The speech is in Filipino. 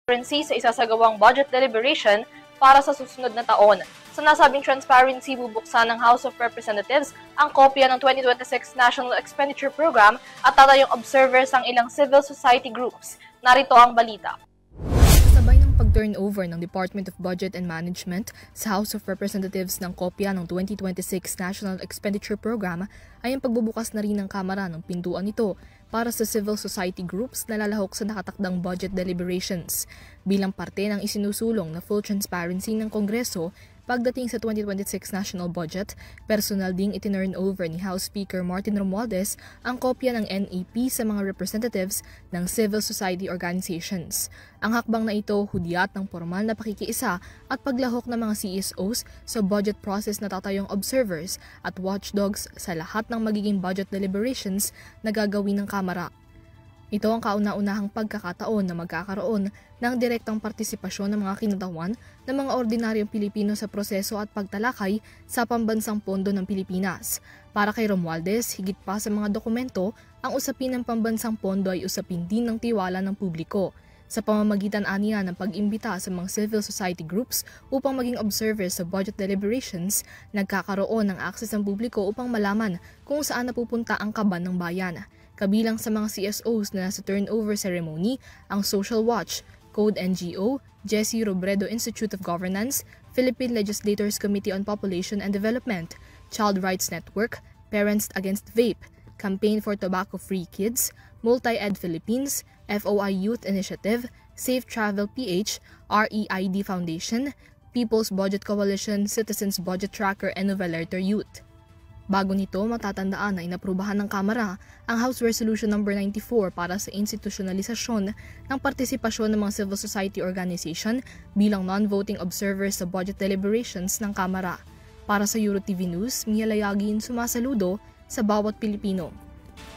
transparency sa isasagawang budget deliberation para sa susunod na taon. Sa nasabing transparency, bubuksan ng House of Representatives ang kopya ng 2026 National Expenditure Program at tatayong observers ang ilang civil society groups. Narito ang balita. Sabay ng pag-turnover ng Department of Budget and Management sa House of Representatives ng kopya ng 2026 National Expenditure Program ay ang pagbubukas na rin ng Kamara ng pintuan nito para sa civil society groups na lalahok sa nakatakdang budget deliberations. Bilang parte ng isinusulong na full transparency ng Kongreso pagdating sa 2026 national budget, personal ding itinurn over ni House Speaker Martin Romualdez ang kopya ng NEP sa mga representatives ng civil society organizations. Ang hakbang na ito hudyat ng formal na pakikiisa at paglahok ng mga CSOs sa budget process na tatayong observers at watchdogs sa lahat ng magiging budget deliberations na gagawin ng Kamara. Ito ang kauna-unahang pagkakataon na magkakaroon ng direktang partisipasyon ng mga kinatawan ng mga ordinaryong Pilipino sa proseso at pagtalakay sa pambansang pondo ng Pilipinas. Para kay Romualdez, higit pa sa mga dokumento, ang usapin ng pambansang pondo ay usapin din ng tiwala ng publiko. Sa pamamagitan aniya ng pag-imbita sa mga civil society groups upang maging observers sa budget deliberations, nagkakaroon ng akses ang publiko upang malaman kung saan napupunta ang kaban ng bayan. Kabilang sa mga CSOs na nasa turnover ceremony ang Social Watch, Code NGO, Jesse Robredo Institute of Governance, Philippine Legislators Committee on Population and Development, Child Rights Network, Parents Against Vape, Campaign for Tobacco-Free Kids, Multi-Ed Philippines, FOI Youth Initiative, Safe Travel PH, REID Foundation, People's Budget Coalition, Citizens Budget Tracker, and Novelerter Youth. Bago nito, matatandaan na inaprubahan ng Kamara ang House Resolution No. 94 para sa institusyonalisasyon ng partisipasyon ng mga civil society organization bilang non-voting observers sa budget deliberations ng Kamara. Para sa EuroTV News, Mia Layagin sumasaludo sa bawat Pilipino.